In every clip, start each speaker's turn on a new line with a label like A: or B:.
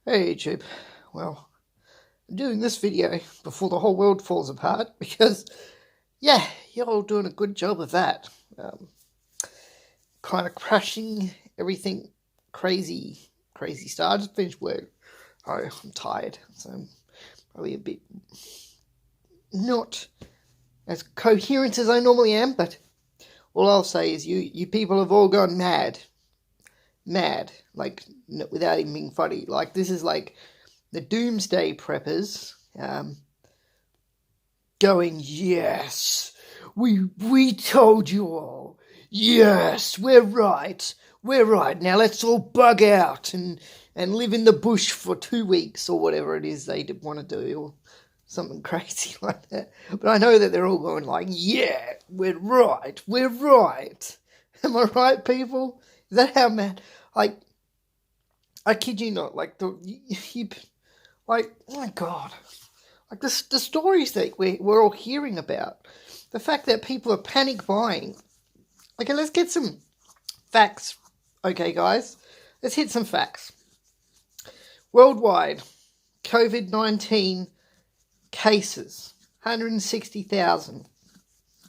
A: Hey YouTube, well, I'm doing this video before the whole world falls apart because, yeah, you're all doing a good job of that. Kind of crashing everything crazy stuff. I just finished work. I'm tired, so I'm probably a bit not as coherent as I normally am, but all I'll say is you people have all gone mad, like, without even being funny. Like, this is like the Doomsday Preppers going, yes, we told you all, yes, we're right, now let's all bug out and live in the bush for 2 weeks or whatever it is they want to do, or something crazy like that. But I know that they're all going like, yeah, we're right. Am I right, people? Is that how mad? Like, I kid you not, like, like, oh my God. Like, the stories that we're all hearing about, the fact that people are panic buying. Okay, let's get some facts. Okay, guys, let's hit some facts. Worldwide, COVID-19 cases, 160,000,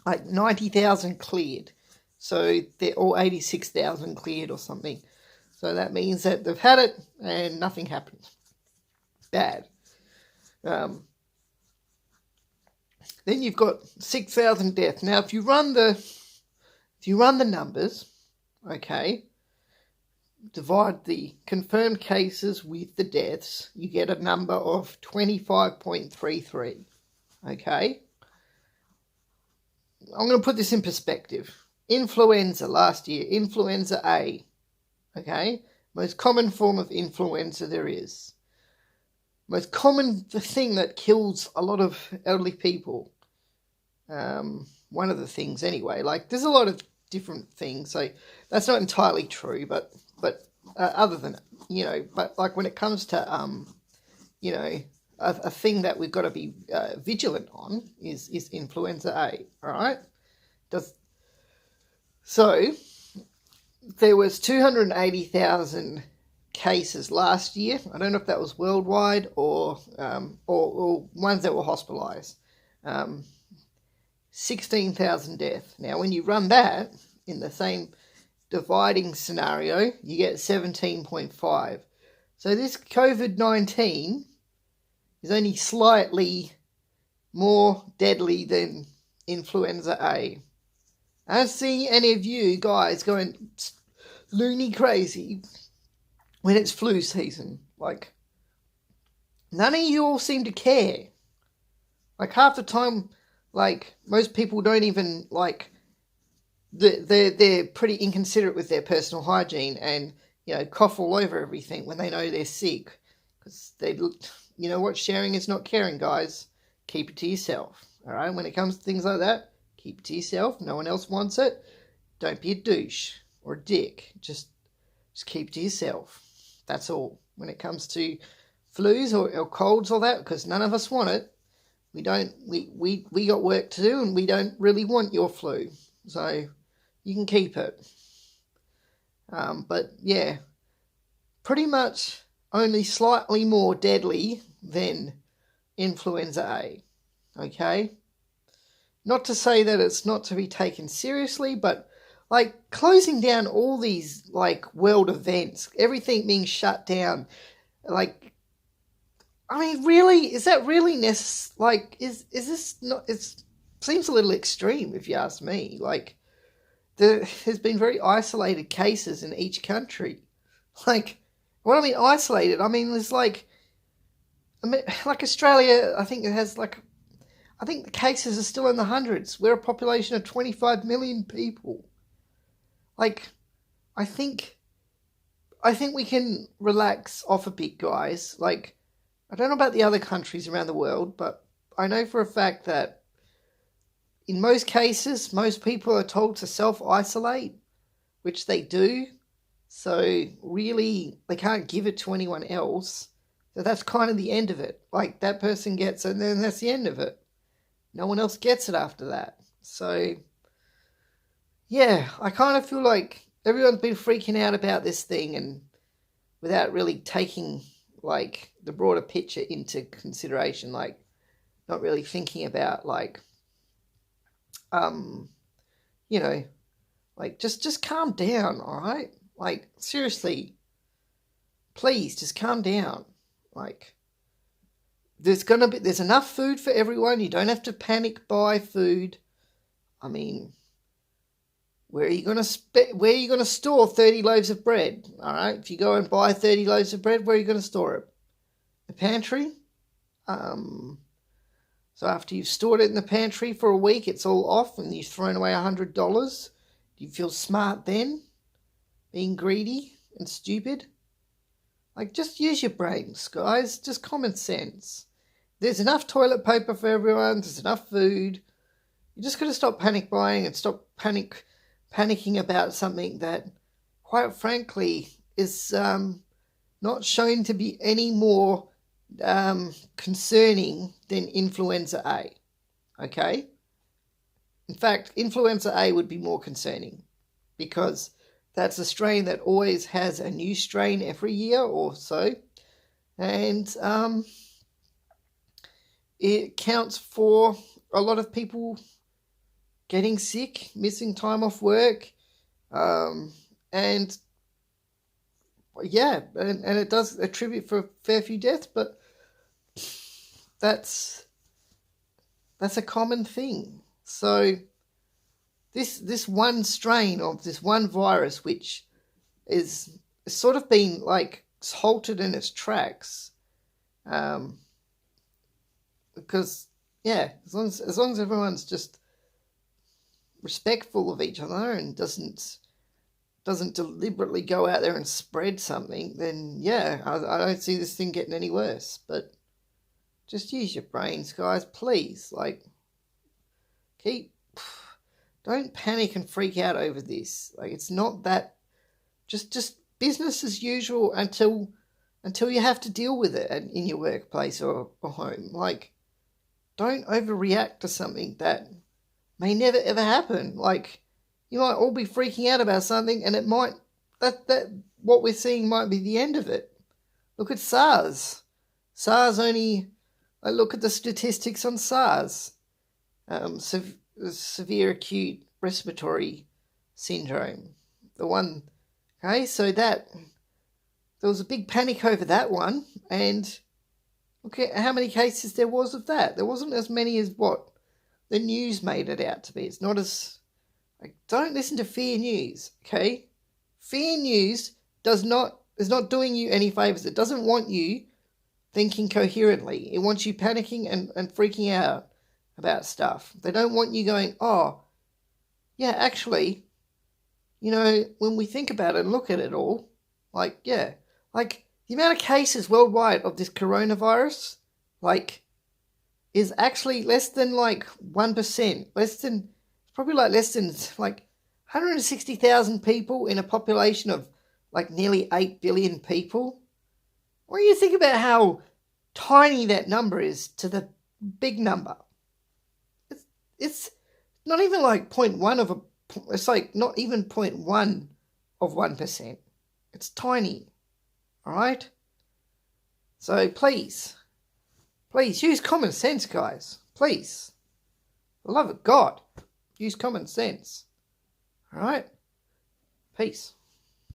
A: like 90,000 cleared. So they're all 86,000 cleared or something. So that means that they've had it and nothing happened. Bad. Then you've got 6,000 deaths. Now, if you run the numbers, okay, divide the confirmed cases with the deaths, you get a number of 25.33. Okay, I'm going to put this in perspective. Influenza last year, Influenza A. Okay, most common form of influenza there is. Most common thing that kills a lot of elderly people. One of the things anyway. Like, there's a lot of different things, so that's not entirely true. But other than, but like when it comes to a thing that we've got to be vigilant on is Influenza A. All right. So there was 280,000 cases last year. I don't know if that was worldwide or ones that were hospitalised. 16,000 deaths. Now, when you run that in the same dividing scenario, you get 17.5. So this COVID-19 is only slightly more deadly than Influenza A. I don't see any of you guys going loony crazy when it's flu season. Like, none of you all seem to care. Like, half the time, like, most people don't even, like, they're pretty inconsiderate with their personal hygiene and, cough all over everything when they know they're sick. Because you know what, sharing is not caring, guys. Keep it to yourself, all right? When it comes to things like that, keep it to yourself. No one else wants it. Don't be a douche or a dick. Just keep it to yourself. That's all. When it comes to flus or colds or that, because none of us want it. We got work to do, and we don't really want your flu. So you can keep it. But yeah, pretty much only slightly more deadly than Influenza A. Okay? Not to say that it's not to be taken seriously, but like closing down all these like world events, everything being shut down, like, I mean, really, is that really necessary? Like, is this not? It seems a little extreme, if you ask me. Like, there's been very isolated cases in each country. Like, what I mean isolated, I mean there's like Australia. I think it has like, I think the cases are still in the hundreds. We're a population of 25 million people. Like, I think we can relax off a bit, guys. Like, I don't know about the other countries around the world, but I know for a fact that in most cases, most people are told to self-isolate, which they do. So really, they can't give it to anyone else. So that's kind of the end of it. Like, that person gets it, and then that's the end of it. No one else gets it after that. So, yeah, I kind of feel like everyone's been freaking out about this thing and without really taking like the broader picture into consideration, like not really thinking about like you know, like just calm down, all right? Like seriously, please just calm down. Like there's enough food for everyone. You don't have to panic buy food. I mean, where are you gonna store 30 loaves of bread? All right, if you go and buy 30 loaves of bread, where are you gonna store it? The pantry. So after you've stored it in the pantry for a week, it's all off, and you've thrown away $100. Do you feel smart then? Being greedy and stupid? Like, just use your brains, guys. Just common sense. There's enough toilet paper for everyone. There's enough food. You just got to stop panic buying and stop panicking about something that, quite frankly, is not shown to be any more concerning than Influenza A. Okay? In fact, Influenza A would be more concerning because that's a strain that always has a new strain every year or so. And it counts for a lot of people getting sick, missing time off work, and yeah, and it does attribute for a fair few deaths, but that's a common thing. So this one strain of this one virus, which is sort of been like halted in its tracks, because yeah, as long as everyone's just respectful of each other and doesn't deliberately go out there and spread something, then yeah, I don't see this thing getting any worse. But just use your brains, guys, please. Like, don't panic and freak out over this. Like, it's not that. Just business as usual until you have to deal with it in your workplace or home. Like, don't overreact to something that may never ever happen. Like, you might all be freaking out about something, and it might that what we're seeing might be the end of it. Look at SARS. SARS only. Look at the statistics on SARS. Severe acute respiratory syndrome. The one. Okay, so there was a big panic over that one, and look at how many cases there was of that. There wasn't as many as what the news made it out to be. It's not as... Like, don't listen to fear news, okay? Fear news is not doing you any favours. It doesn't want you thinking coherently. It wants you panicking and freaking out about stuff. They don't want you going, oh, yeah, actually, you know, when we think about it and look at it all, like, yeah, like the amount of cases worldwide of this coronavirus, like, is actually less than like 1%, less than 160,000 people in a population of like nearly 8 billion people. What do you think about how tiny that number is to the big number? It's not even like 0.1 of a... It's like not even 0.1 of 1%. It's tiny. All right? So please use common sense, guys. Please. For the love of God, use common sense. All right? Peace.